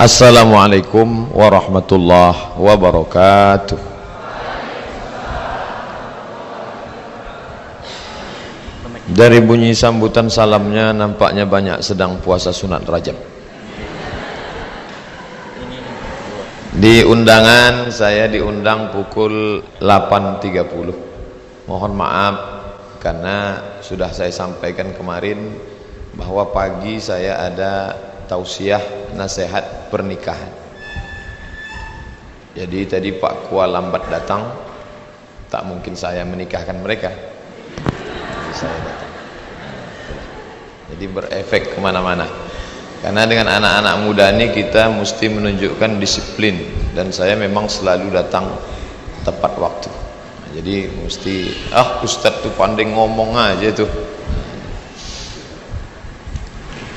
Assalamualaikum warahmatullahi wabarakatuh. Dari bunyi sambutan salamnya nampaknya banyak sedang puasa sunat Rajab. Di undangan saya diundang pukul 8.30. Mohon maaf karena sudah saya sampaikan kemarin bahwa pagi saya ada tausiah nasihat pernikahan. Jadi tadi Pak Kua lambat datang, tak mungkin saya menikahkan mereka. Jadi saya datang. Jadi berefek kemana-mana. Karena dengan anak-anak muda ini kita mesti menunjukkan disiplin, dan saya memang selalu datang tepat waktu. Jadi mesti Ustadz tuh pandai ngomong aja tuh.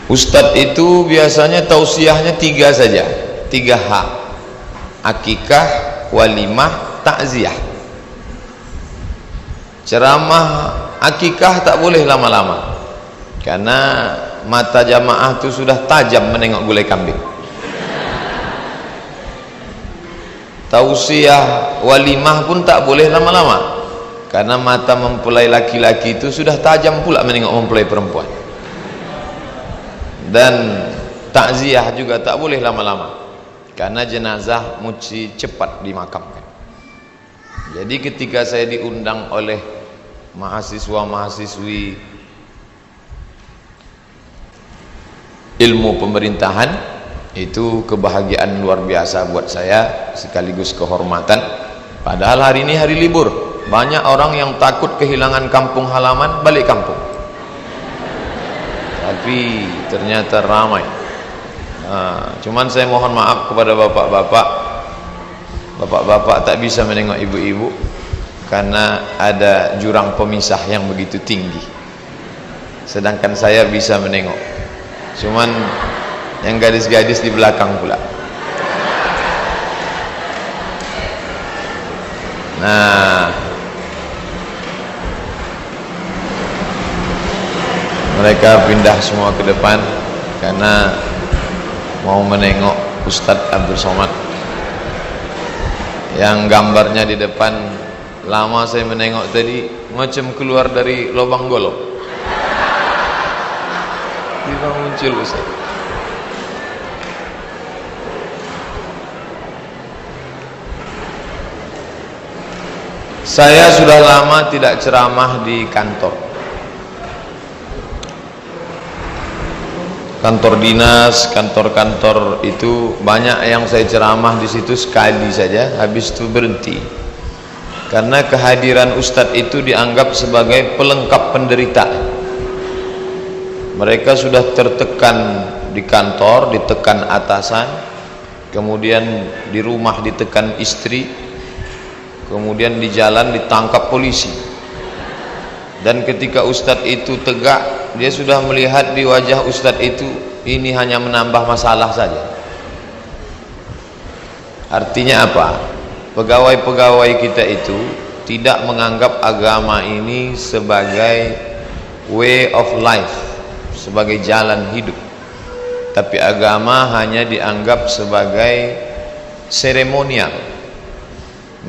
Ustadz itu biasanya tausiahnya 3 saja, 3H: akikah, walimah, takziah. Ceramah akikah tak boleh lama-lama karena mata jamaah itu sudah tajam menengok gulai kambing. Tausiah walimah pun tak boleh lama-lama karena mata mempelai laki-laki itu sudah tajam pula menengok mempelai perempuan. Dan takziah juga tak boleh lama-lama karena jenazah mesti cepat dimakamkan. Jadi ketika saya diundang oleh mahasiswa-mahasiswi ilmu pemerintahan, itu kebahagiaan luar biasa buat saya sekaligus kehormatan. Padahal hari ini hari libur, banyak orang yang takut kehilangan kampung halaman balik kampung, tapi ternyata ramai. Cuman saya mohon maaf kepada bapak-bapak tak bisa menengok ibu-ibu karena ada jurang pemisah yang begitu tinggi, sedangkan saya bisa menengok. Cuman yang gadis-gadis di belakang pula. Nah, mereka pindah semua ke depan karena mau menengok Ustadz Abdul Somad yang gambarnya di depan. Lama saya menengok tadi macam keluar dari lubang golok, tiba muncul Ustadz. Saya sudah lama tidak ceramah di kantor dinas, kantor-kantor itu banyak yang saya ceramah di situ sekali saja, habis itu berhenti. Karena kehadiran Ustadz itu dianggap sebagai pelengkap penderita. Mereka sudah tertekan di kantor, ditekan atasan, kemudian di rumah ditekan istri, kemudian di jalan ditangkap polisi. Dan ketika Ustadz itu tegak, dia sudah melihat di wajah Ustadz itu ini hanya menambah masalah saja. Artinya apa? Pegawai-pegawai kita itu tidak menganggap agama ini sebagai way of life, sebagai jalan hidup, tapi agama hanya dianggap sebagai seremonial.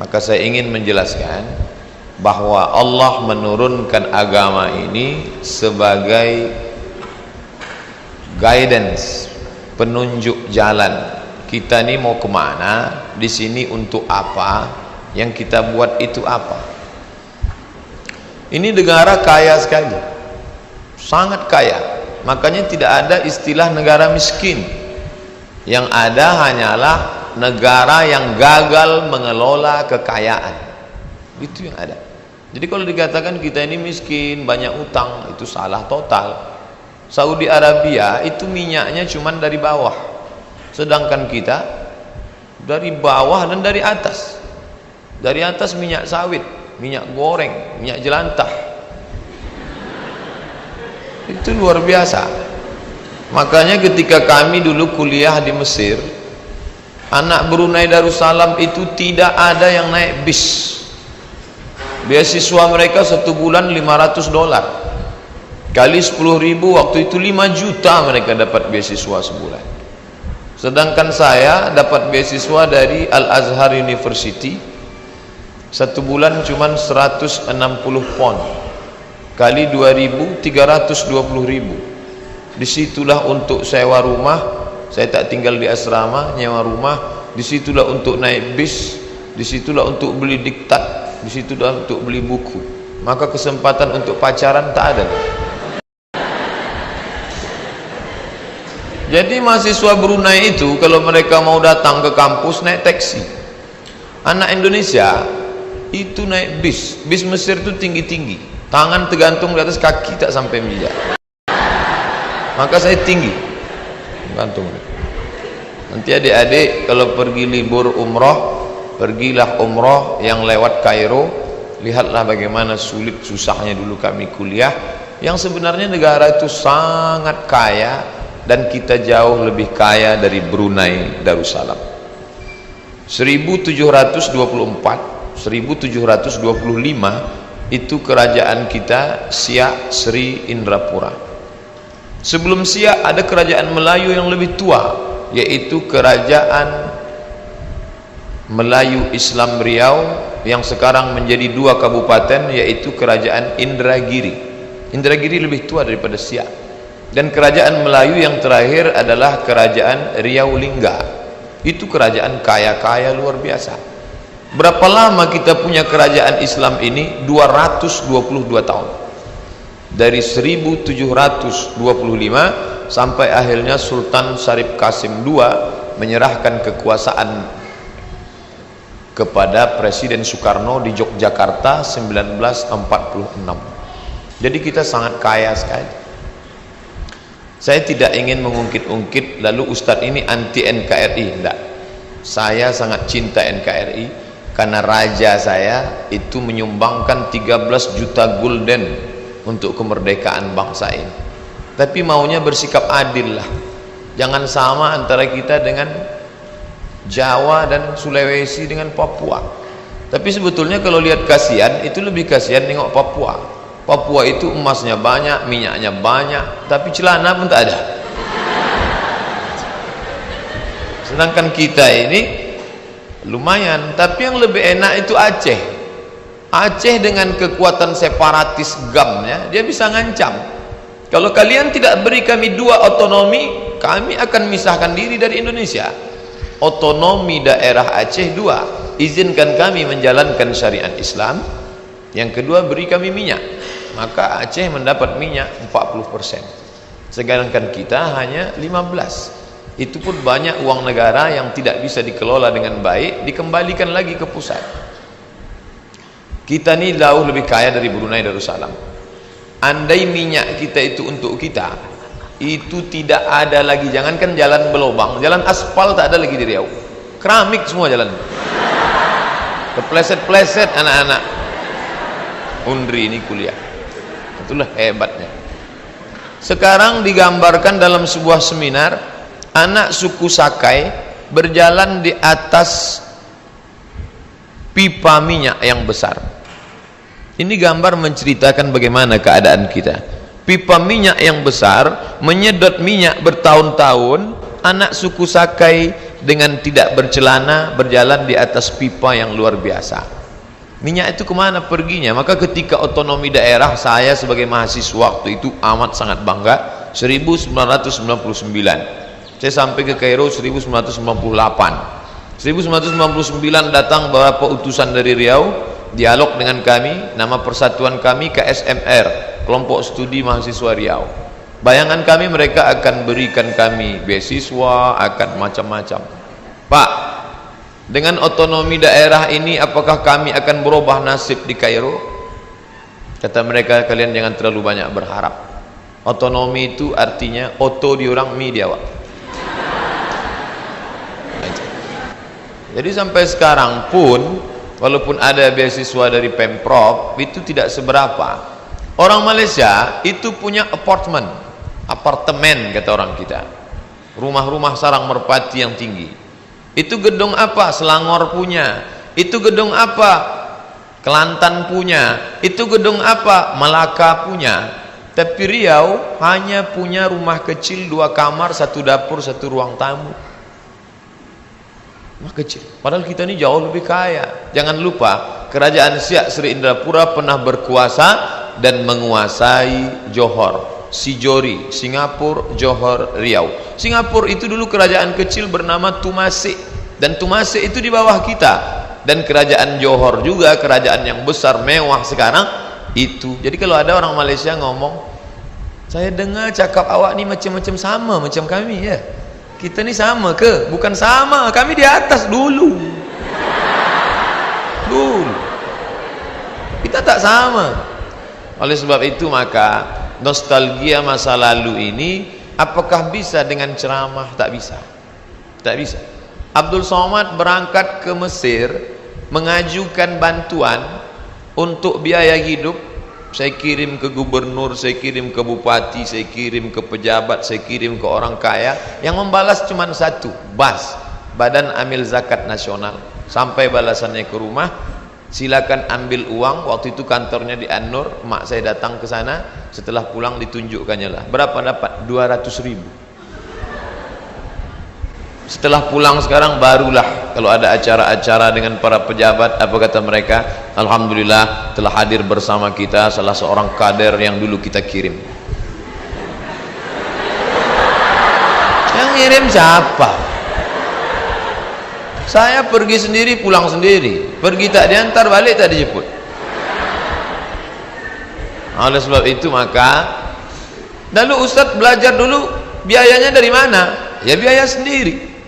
Maka saya ingin menjelaskan bahwa Allah menurunkan agama ini sebagai guidance, penunjuk jalan. Kita ini mau kemana, di sini untuk apa, yang kita buat itu apa. Ini negara kaya sekali, sangat kaya. Makanya tidak ada istilah negara miskin. Yang ada hanyalah negara yang gagal mengelola kekayaan. Itu yang ada. Jadi kalau dikatakan kita ini miskin, banyak utang, itu salah total. Saudi Arabia itu minyaknya cuman dari bawah, sedangkan kita dari bawah dan dari atas. Dari atas minyak sawit, minyak goreng, minyak jelantah. Itu luar biasa. Makanya ketika kami dulu kuliah di Mesir, anak Brunei Darussalam itu tidak ada yang naik bis. Beasiswa mereka 1 bulan $500, kali 10.000, waktu itu 5 juta mereka dapat beasiswa sebulan. Sedangkan saya dapat beasiswa dari Al-Azhar University, satu bulan cuma 160 pound kali 2.000, 320.000. Disitulah untuk sewa rumah, saya tak tinggal di asrama, nyewa rumah. Disitulah untuk naik bis, disitulah untuk beli diktat, disitulah untuk beli buku. Maka kesempatan untuk pacaran tak ada. Jadi mahasiswa Brunei itu kalau mereka mau datang ke kampus naik taksi. Anak Indonesia itu naik bis. Bis Mesir itu tinggi-tinggi, tangan tergantung di atas, kaki tak sampai menjejak. Maka saya tinggi gantung. Nanti adik-adik kalau pergi libur umroh, pergilah umroh yang lewat Kairo, lihatlah bagaimana sulit susahnya dulu kami kuliah, yang sebenarnya negara itu sangat kaya dan kita jauh lebih kaya dari Brunei Darussalam. 1724, 1725 itu kerajaan kita Siak Sri Indrapura. Sebelum Siak ada kerajaan Melayu yang lebih tua, yaitu kerajaan Melayu Islam Riau yang sekarang menjadi 2 kabupaten, yaitu kerajaan Indragiri. Indragiri lebih tua daripada Siak. Dan kerajaan Melayu yang terakhir adalah kerajaan Riau Lingga. Itu kerajaan kaya-kaya luar biasa. Berapa lama kita punya kerajaan Islam ini? 222 tahun. Dari 1725 sampai akhirnya Sultan Syarif Qasim II menyerahkan kekuasaan kepada Presiden Soekarno di Yogyakarta 1946. Jadi kita sangat kaya sekali. Saya tidak ingin mengungkit-ungkit lalu Ustadz ini anti NKRI, enggak. Saya sangat cinta NKRI karena raja saya itu menyumbangkan 13 juta gulden untuk kemerdekaan bangsa ini. Tapi maunya bersikap adil lah. Jangan sama antara kita dengan Jawa dan Sulawesi dengan Papua. Tapi sebetulnya kalau lihat kasihan, itu lebih kasihan nengok Papua. Papua itu emasnya banyak, minyaknya banyak, tapi celana pun tak ada. Sedangkan kita ini lumayan. Tapi yang lebih enak itu Aceh. Aceh dengan kekuatan separatis GAM-nya, dia bisa ngancam. Kalau kalian tidak beri kami 2 otonomi, kami akan misahkan diri dari Indonesia. Otonomi daerah Aceh 2, izinkan kami menjalankan syariat Islam. Yang kedua, beri kami minyak. Maka Aceh mendapat minyak 40%, sedangkan kita hanya 15%. Itu pun banyak uang negara yang tidak bisa dikelola dengan baik, dikembalikan lagi ke pusat. Kita ini jauh lebih kaya dari Brunei Darussalam. Andai minyak kita itu untuk kita, itu tidak ada lagi, jangankan jalan berlubang, jalan aspal tak ada lagi di Riau. Keramik semua jalan. Kepleset-pleset anak-anak Undri ini kuliah. Itulah hebatnya. Sekarang digambarkan dalam sebuah seminar, anak suku Sakai berjalan di atas pipa minyak yang besar. Ini gambar menceritakan bagaimana keadaan kita. Pipa minyak yang besar menyedot minyak bertahun-tahun. Anak suku Sakai dengan tidak bercelana berjalan di atas pipa yang luar biasa. Minyak itu kemana perginya? Maka ketika otonomi daerah, saya sebagai mahasiswa waktu itu amat sangat bangga. 1999 saya sampai ke Kairo 1998. 1999 datang beberapa utusan dari Riau, dialog dengan kami. Nama persatuan kami KSMR, Kelompok Studi Mahasiswa Riau. Bayangan kami, mereka akan berikan kami beasiswa, akan macam-macam. Pak, dengan otonomi daerah ini apakah kami akan berubah nasib di Kairo? Kata mereka, kalian jangan terlalu banyak berharap. Otonomi itu artinya oto di orang, mi dia Wak. Jadi sampai sekarang pun walaupun ada beasiswa dari Pemprov, itu tidak seberapa. Orang Malaysia itu punya apartemen kata orang kita, rumah-rumah sarang merpati yang tinggi. Itu gedung apa? Selangor punya. Itu gedung apa? Kelantan punya. Itu gedung apa? Melaka punya. Tapi Riau hanya punya rumah kecil 2 kamar, 1 dapur, 1 ruang tamu. Mah kecil. Padahal kita ini jauh lebih kaya. Jangan lupa, kerajaan Siak Sri Indrapura pernah berkuasa dan menguasai Johor, Sijori, Singapura, Johor, Riau. Singapura itu dulu kerajaan kecil bernama Tumasik, dan Tumasik itu di bawah kita. Dan kerajaan Johor juga kerajaan yang besar mewah sekarang itu. Jadi kalau ada orang Malaysia ngomong, saya dengar cakap awak ni macam-macam sama macam kami ya. Kita ni sama ke? Bukan sama, kami di atas dulu. Kita tak sama. Oleh sebab itu maka nostalgia masa lalu ini apakah bisa dengan ceramah? Tak bisa. Tak bisa. Abdul Somad berangkat ke Mesir mengajukan bantuan untuk biaya hidup. Saya kirim ke gubernur, saya kirim ke bupati, saya kirim ke pejabat, saya kirim ke orang kaya. Yang membalas cuma satu, BAS, Badan Amil Zakat Nasional. Sampai balasannya ke rumah, silakan ambil uang. Waktu itu kantornya di An-Nur, mak saya datang ke sana. Setelah pulang ditunjukkannya lah. Berapa dapat? 200.000. Setelah pulang sekarang barulah kalau ada acara-acara dengan para pejabat, apa kata mereka? Alhamdulillah telah hadir bersama kita salah seorang kader yang dulu kita kirim. Yang ngirim siapa? Saya pergi sendiri, pulang sendiri. Pergi tak diantar, balik tak dijemput. Oleh sebab itu maka lalu Ustaz belajar dulu, biayanya dari mana? Ya biaya sendiri.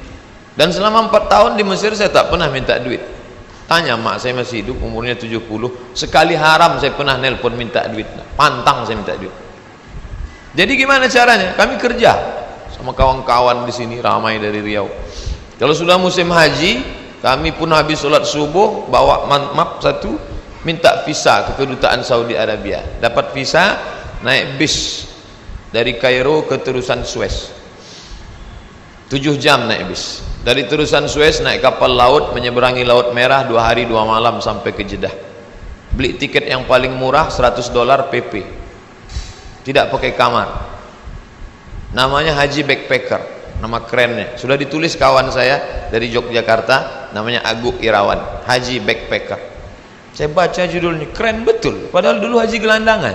Dan selama 4 tahun di Mesir saya tak pernah minta duit. Tanya mak saya masih hidup, umurnya 70. Sekali haram saya pernah nelpon minta duit. Pantang saya minta duit. Jadi gimana caranya? Kami kerja sama kawan-kawan di sini ramai dari Riau. Kalau sudah musim haji, kami pun habis sholat subuh bawa map satu, minta visa ke kedutaan Saudi Arabia. Dapat visa, naik bis dari Kairo ke terusan Suez. 7 jam naik bis. Dari terusan Suez naik kapal laut menyeberangi Laut Merah 2 hari 2 malam sampai ke Jeddah. Beli tiket yang paling murah $100 PP. Tidak pakai kamar. Namanya Haji Backpacker, nama kerennya. Sudah ditulis kawan saya dari Yogyakarta, namanya Agung Irawan, Haji Backpacker. Saya baca judulnya, keren betul. Padahal dulu haji gelandangan.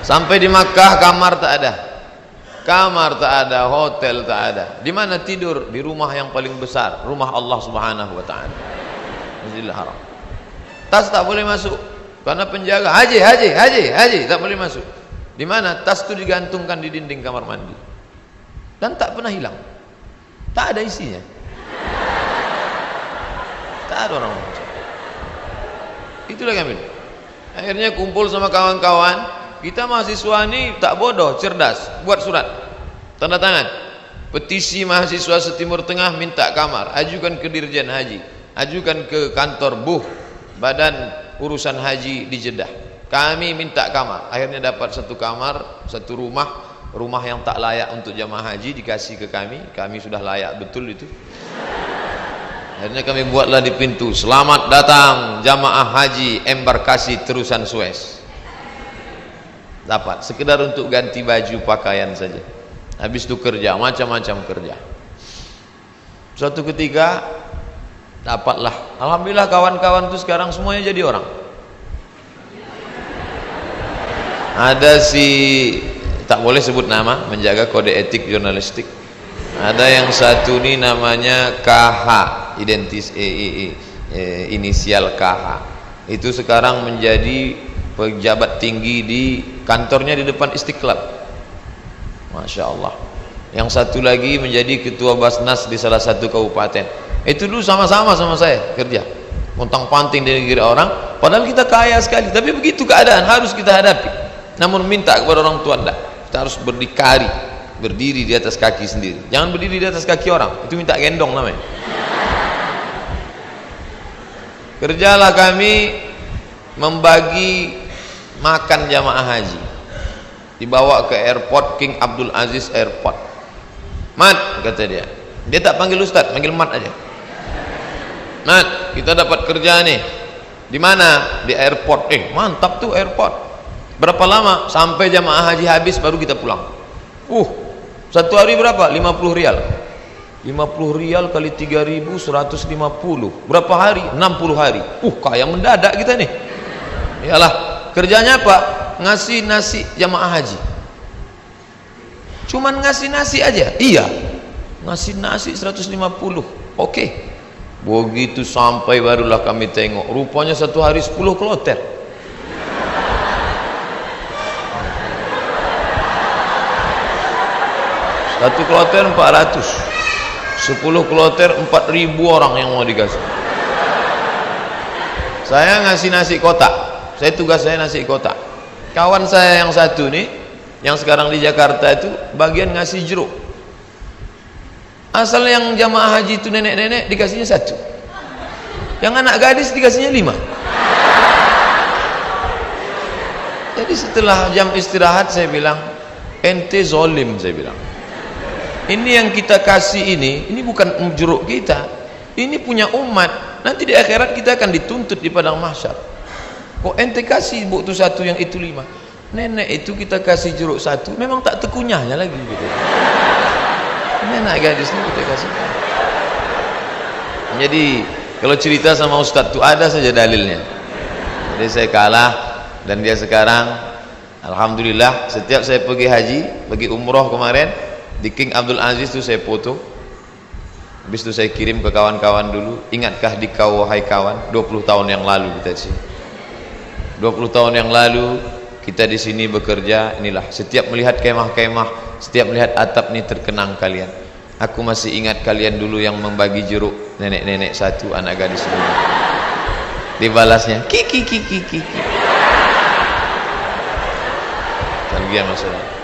Sampai di Makkah kamar tak ada. Kamar tak ada, hotel tak ada. Di mana tidur? Di rumah yang paling besar, rumah Allah Subhanahu wa taala. Masjidil Haram. Tas tak boleh masuk karena penjaga, haji tak boleh masuk. Di mana? Tas itu digantungkan di dinding kamar mandi. Dan tak pernah hilang. Tak ada isinya. Tak ada orang macam. Itulah kami. Akhirnya kumpul sama kawan-kawan. Kita mahasiswa ini tak bodoh, cerdas. Buat surat, tanda tangan, petisi mahasiswa setimur tengah minta kamar. Ajukan ke Dirjen Haji, ajukan ke kantor BUH, Badan Urusan Haji di Jeddah. Kami minta kamar. Akhirnya dapat 1 kamar, 1 rumah yang tak layak untuk jamaah haji dikasih ke kami. Kami sudah layak betul itu. Akhirnya kami buatlah di pintu, selamat datang jamaah haji embarkasi terusan Suez. Dapat sekedar untuk ganti baju pakaian saja. Habis itu kerja, macam-macam kerja. Suatu ketika dapatlah, alhamdulillah kawan-kawan itu sekarang semuanya jadi orang. Ada si, tak boleh sebut nama, menjaga kode etik jurnalistik. Ada yang satu ini namanya KH, inisial KH. Itu sekarang menjadi pejabat tinggi di kantornya di depan Istiqlal. Masya Allah. Yang satu lagi menjadi ketua Basnas di salah satu kabupaten. Itu dulu sama-sama sama saya kerja, pontang-panting di negeri orang. Padahal kita kaya sekali. Tapi begitu keadaan harus kita hadapi. Namun minta kepada orang tua tidak. Kita harus berdikari, berdiri di atas kaki sendiri. Jangan berdiri di atas kaki orang. Itu minta gendong namanya. Kerjalah kami membagi makan jamaah haji, dibawa ke airport King Abdul Aziz Airport. Mat, kata dia tak panggil Ustaz, panggil Mat aja. Mat, kita dapat kerja nih. Di mana? Di airport. Mantap tuh airport. Berapa lama? Sampai jamaah haji habis baru kita pulang. Satu hari berapa? 50 rial. 50 rial kali 3.000 150. Berapa hari? 60 hari. Kaya mendadak kita nih. Iyalah, kerjanya apa? Ngasih nasi jamaah haji. Cuman ngasih nasi aja. Iya. Ngasih nasi 150. Oke. Begitu sampai barulah kami tengok. Rupanya satu hari 10 kloter. Satu kloter 400. 10 kloter 4.000 orang yang mau dikasih. Saya ngasih nasi kotak. Tugas saya nasi kotak. Kawan saya yang satu nih, yang sekarang di Jakarta itu bagian ngasih jeruk. Asal yang jamaah haji itu nenek-nenek dikasihnya 1. Yang anak gadis dikasihnya 5. Jadi setelah jam istirahat saya bilang, ente zolim, saya bilang. Ini yang kita kasih ini bukan jeruk kita, ini punya umat. Nanti di akhirat kita akan dituntut di padang mahsyar. Kok ente kasih bu tu 1 yang itu 5? Nenek itu kita kasih jeruk 1, memang tak tekunyahnya lagi gitu. Ini anak gadis ini kita kasih. Jadi kalau cerita sama Ustadz itu ada saja dalilnya. Jadi saya kalah dan dia sekarang, alhamdulillah, setiap saya pergi haji, pergi umroh kemarin di King Abdul Aziz itu saya foto. Habis itu saya kirim ke kawan-kawan dulu. Ingatkah di kau wahai kawan, 20 tahun yang lalu kita di sini. 20 tahun yang lalu kita di sini bekerja. Inilah, setiap melihat kemah-kemah, setiap melihat atap ini terkenang kalian. Aku masih ingat kalian dulu yang membagi jeruk, nenek-nenek 1, anak gadis 2. Dibalasnya kiki. Tanggihan masalah.